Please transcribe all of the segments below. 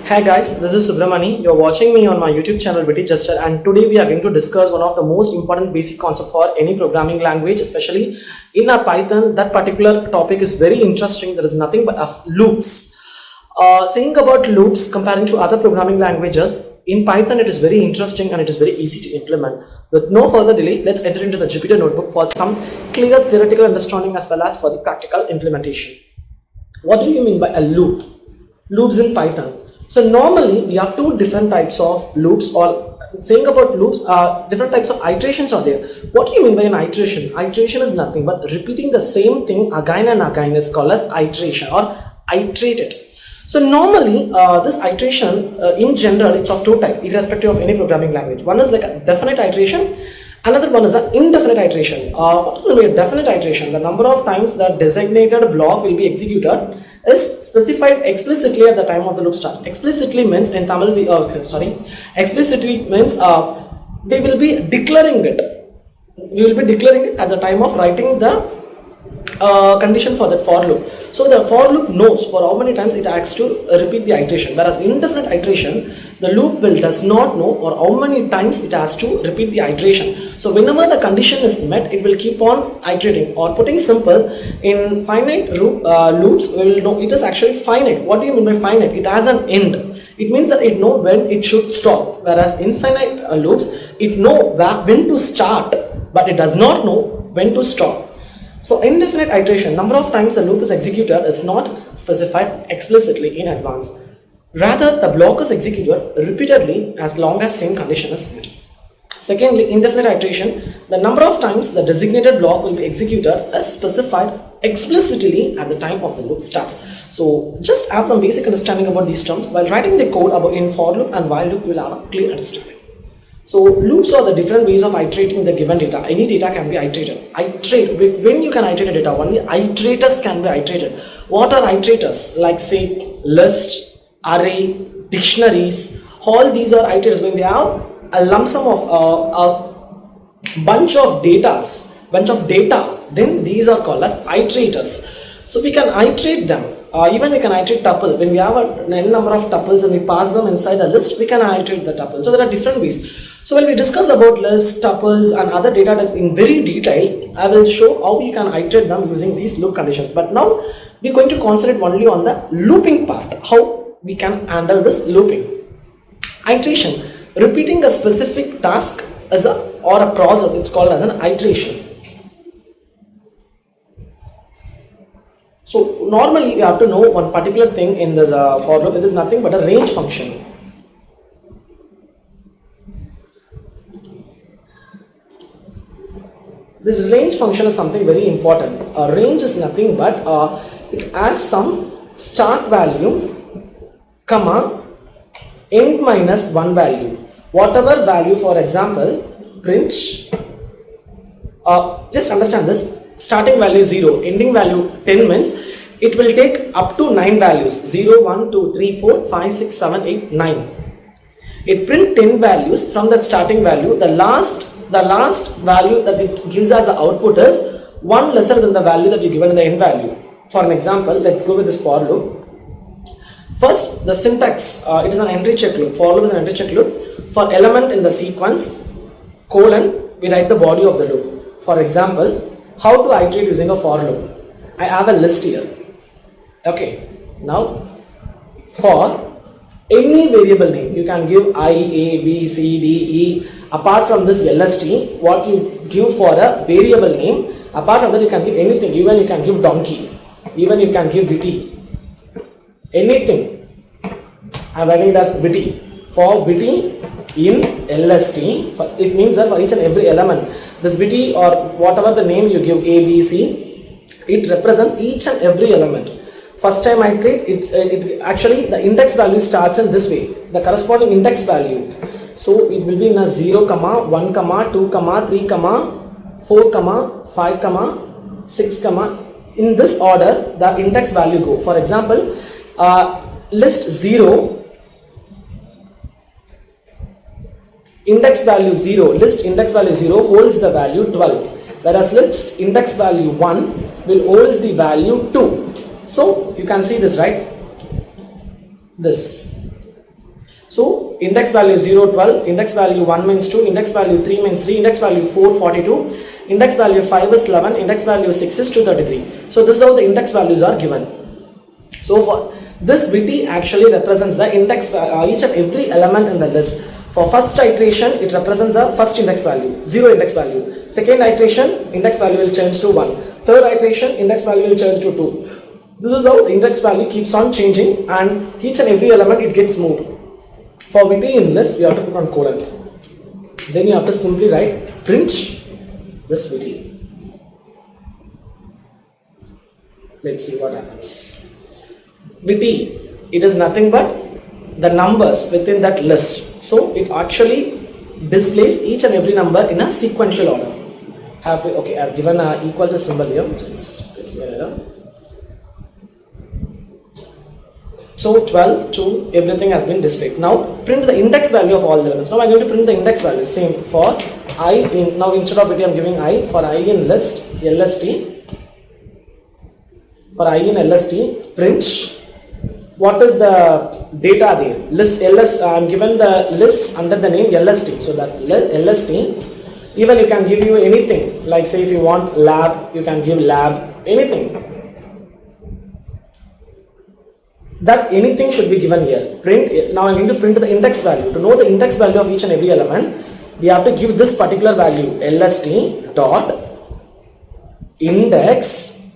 Hi guys, this is Subramani. You're watching me on my YouTube channel Witty Jester, and today we are going to discuss one of the most important basic concept for any programming language, especially in a Python. That particular topic is very interesting. There is nothing but of loops. Saying about loops comparing to other programming languages, in Python it is very interesting and it is very easy to implement. With no further delay, let's enter into the Jupyter notebook for some clear theoretical understanding as well as for the practical implementation. What do you mean by a loop? Loops in Python. So normally we have two different types of loops, or saying about loops, different types of iterations are there. What do you mean by an iteration? Iteration is nothing but repeating the same thing again and again is called as iteration or iterated. So normally this iteration in general it's of two types irrespective of any programming language. One is like a definite iteration. Another one is an indefinite iteration. What is going to be a definite iteration? The number of times that designated block will be executed is specified explicitly at the time of the loop start. Explicitly means in Tamil, explicitly means we will be declaring it. We will be declaring it at the time of writing the condition for that for loop. So the for loop knows for how many times it has to repeat the iteration, whereas indefinite iteration the loop does not know or how many times it has to repeat the iteration. So whenever the condition is met, it will keep on iterating. Or putting simple, in finite loops, we will know it is actually finite. What do you mean by finite? It has an end. It means that it knows when it should stop. Whereas infinite loops, it knows when to start, but it does not know when to stop. So indefinite iteration, number of times the loop is executed is not specified explicitly in advance. Rather, the block is executed repeatedly as long as same condition is met. Secondly, indefinite iteration, the number of times the designated block will be executed as specified explicitly at the time of the loop starts. So just have some basic understanding about these terms. While writing the code about in for loop and while loop, you will have a clear understanding. So loops are the different ways of iterating the given data. Any data can be iterated. When you can iterate a data, only iterators can be iterated. What are iterators? Like say list, array, dictionaries, all these are iterators. When they have a lump sum of a bunch of data, then these are called as iterators. So we can iterate them. Even we can iterate tuple. When we have an n number of tuples and we pass them inside a list, we can iterate the tuple. So there are different ways. So when we discuss about lists, tuples and other data types in very detail, I will show how we can iterate them using these loop conditions. But now we are going to concentrate only on the looping part, how we can handle this looping. Iteration, repeating a specific task or a process, it's called as an iteration. So normally you have to know one particular thing in this for loop. It is nothing but a range function. This range function is something very important. A range is nothing but it has some start value, comma, end minus one value. Whatever value, for example, print, just understand this, starting value 0, ending value 10 means it will take up to 9 values, 0, 1, 2, 3, 4, 5, 6, 7, 8, 9. It print 10 values from that starting value. The last value that it gives as an output is 1 lesser than the value that you given in the end value. For an example, let's go with this for loop. First, the syntax, it is an entry check loop. For loop is an entry check loop. For element in the sequence, colon, we write the body of the loop. For example, how to iterate using a for loop. I have a list here. Okay, now for any variable name, you can give I, A, B, C, D, E. Apart from this LST, what you give for a variable name, apart from that you can give anything. Even you can give donkey, even you can give witty, anything. I am writing it as witty. For witty in LST, it means that for each and every element, this witty or whatever the name you give A, B, C, it represents each and every element. First time I iterate, it actually the index value starts in this way, the corresponding index value. So it will be in a 0, 1, 2, 3, 4, 5, 6, in this order the index value go. For example, list 0, index value 0, list index value 0 holds the value 12, whereas list index value 1 will holds the value 2. So you can see this, right? This index value 0, 12, index value 1 means 2, index value 3 means 3, index value 4, 42, index value 5 is 11, index value 6 is 233. So this is how the index values are given. So for this witty actually represents the index each and every element in the list. For first iteration, it represents the first index value, 0 index value. Second iteration, index value will change to 1. Third iteration, index value will change to 2. This is how the index value keeps on changing, and each and every element it gets moved. For witty in list, we have to put on colon. Then you have to simply write print this witty. Let's see what happens. Witty, it is nothing but the numbers within that list. So it actually displays each and every number in a sequential order. Okay, I've given a equal to symbol here, so it's making an error. So 12 to everything has been displayed. Now print the index value of all the elements. Now I'm going to print the index value. Same for I in, now instead of it I'm giving I, for I in list LST. For I in LST, print what is the data there. List LST, I'm given the list under the name LST. So that LST, even you can give you anything, like say if you want lab, you can give lab, anything. That anything should be given here. Print. Now I'm going to print the index value. To know the index value of each and every element, we have to give this particular value, LST dot index.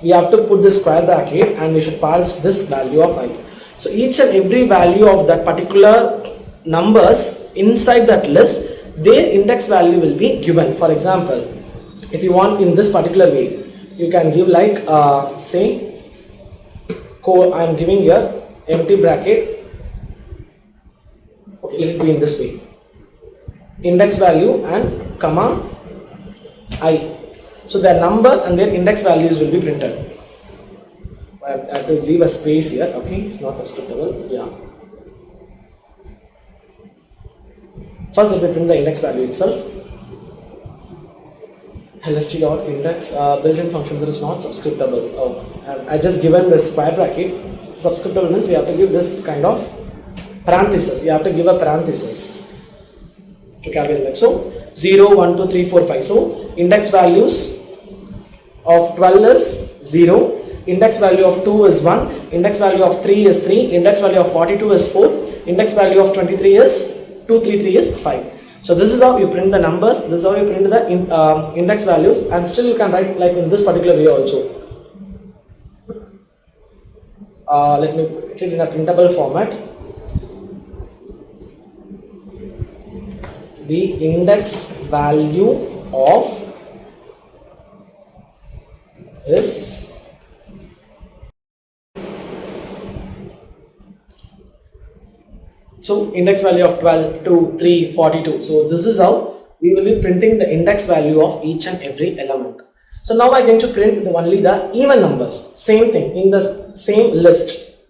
We have to put this square bracket and we should pass this value of I. So each and every value of that particular numbers inside that list, their index value will be given. For example, if you want in this particular way, you can give like say I am giving here empty bracket. Okay, let it be in this way. Index value and comma I. So their number and their index values will be printed. I have to leave a space here. Okay, it's not subscriptable. Yeah. First, let me print the index value itself. LST.index built-in function that is not subscriptable. Oh, I just given the square bracket. Subscriptable means we have to give this kind of parenthesis. You have to give a parenthesis to calculate that. So 0, 1, 2, 3, 4, 5. So index values of 12 is 0. Index value of 2 is 1. Index value of 3 is 3. Index value of 42 is 4. Index value of 23 is 233 is 5. So this is how you print the numbers, this is how you print the index values, and still you can write like in this particular way also. Let me put it in a printable format. The index value of is so index value of 12, 2, 3, 42. So this is how we will be printing the index value of each and every element. So now I'm going to print only the even numbers. Same thing in the same list.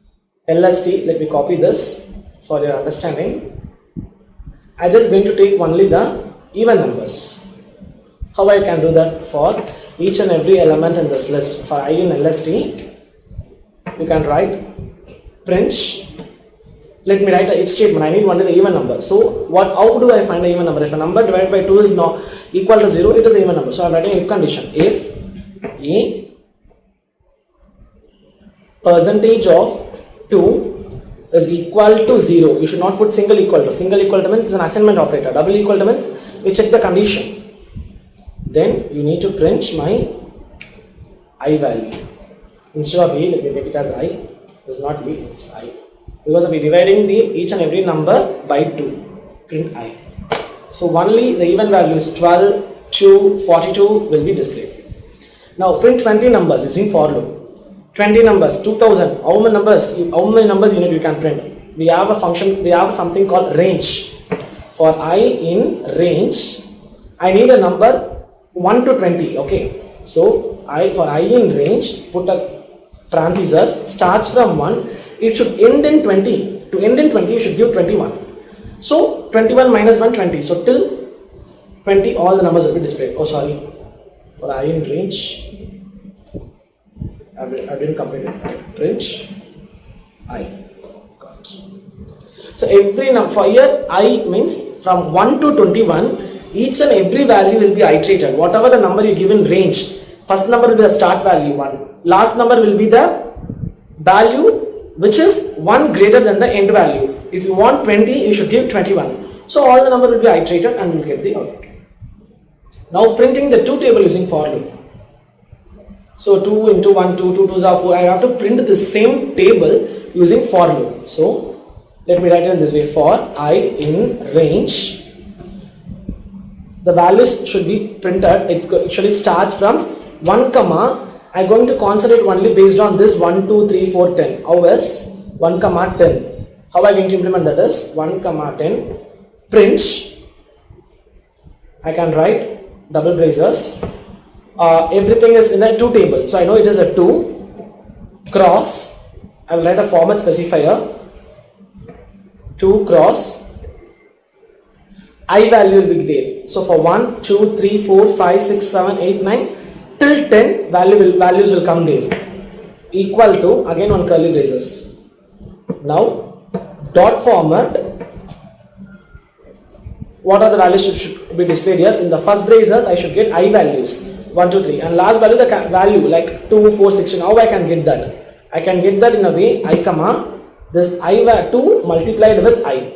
LST, let me copy this for your understanding. I'm just going to take only the even numbers. How I can do that for each and every element in this list. For I in LST, you can write print. Let me write the if statement. I need only the even number. So how do I find the even number? If a number divided by 2 is not equal to 0, it is an even number. So I am writing if condition. If a percentage of 2 is equal to 0, you should not put single equal to. Single equal to means it's an assignment operator. Double equal to means we check the condition. Then you need to print my I value. Instead of a, let me make it as I. It's not b, it's I. Because we are dividing each and every number by 2, print I. So only the even values 12, 2, 42 will be displayed. Now print 20 numbers using for loop. 20 numbers, 2000, how many numbers you need you can print. We have a function, we have something called range. For I in range, I need a number 1 to 20, okay. So for I in range, put a parenthesis, starts from 1. It should end in 20. To end in 20, you should give 21. So 21 minus 1, 20. So till 20, all the numbers will be displayed. Oh, sorry. For I in range, I didn't complete it. Range I. So every number for here I means from 1 to 21, each and every value will be iterated. Whatever the number you give in range, first number will be the start value 1, last number will be the value which is 1 greater than the end value. If you want 20, you should give 21. So all the number will be iterated and you will get the output. Now printing the 2 table using for loop. So 2 into 1, 2, 2 2s are 4. I have to print the same table using for loop. So let me write it in this way: for I in range, the values should be printed. It actually starts from 1 comma. I am going to concentrate only based on this 1, 2, 3, 4, 10. How is 1 comma 10? How I am going to implement that is 1 comma 10 print. I can write double braces. Everything is in a 2 table. So I know it is a 2 cross. I will write a format specifier. 2 cross I value will be there. So for 1, 2, 3, 4, 5, 6, 7, 8, 9 till 10 values will come there, equal to again one curly braces. Now dot format, what are the values should be displayed here? In the first braces I should get I values 1, 2, 3, and last value the value like 2, 4, 16. How I can get that? I can get that in a way I comma this I 2 multiplied with I.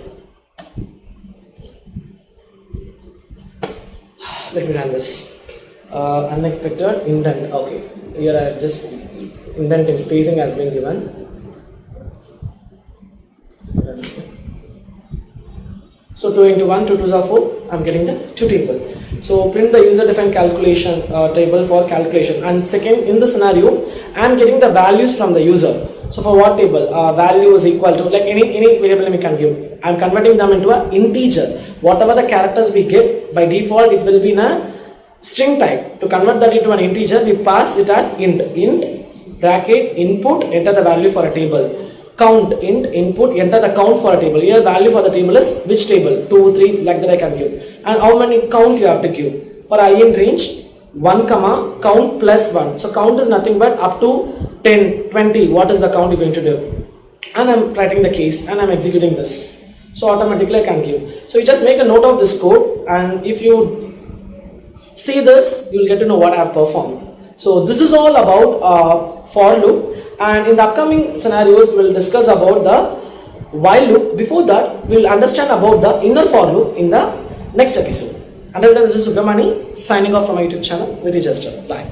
Let me run this. Unexpected indent. Okay, here I have just indenting, spacing has been given. So 2 into 1, 2 2s are 4. I am getting the 2 table. So print the user defined calculation table for calculation. And second, in the scenario I am getting the values from the user. So for what table? Value is equal to like any variable we can give. I am converting them into an integer. Whatever the characters we get, by default it will be in a string type. To convert that into an integer, we pass it as int bracket input, enter the value for a table. Count int input, enter the count for a table. Here value for the table is which table? 2, 3, like that I can give. And how many count you have to give? For I in range 1 comma count plus 1. So count is nothing but up to 10, 20. What is the count you're going to do? And I'm writing the case and I'm executing this. So automatically I can give. So you just make a note of this code, and if you see this, you will get to know what I have performed. So this is all about for loop, and in the upcoming scenarios we will discuss about the while loop. Before that, we will understand about the inner for loop in the next episode. Until then, this is Subramani signing off from my YouTube channel with Register. Bye.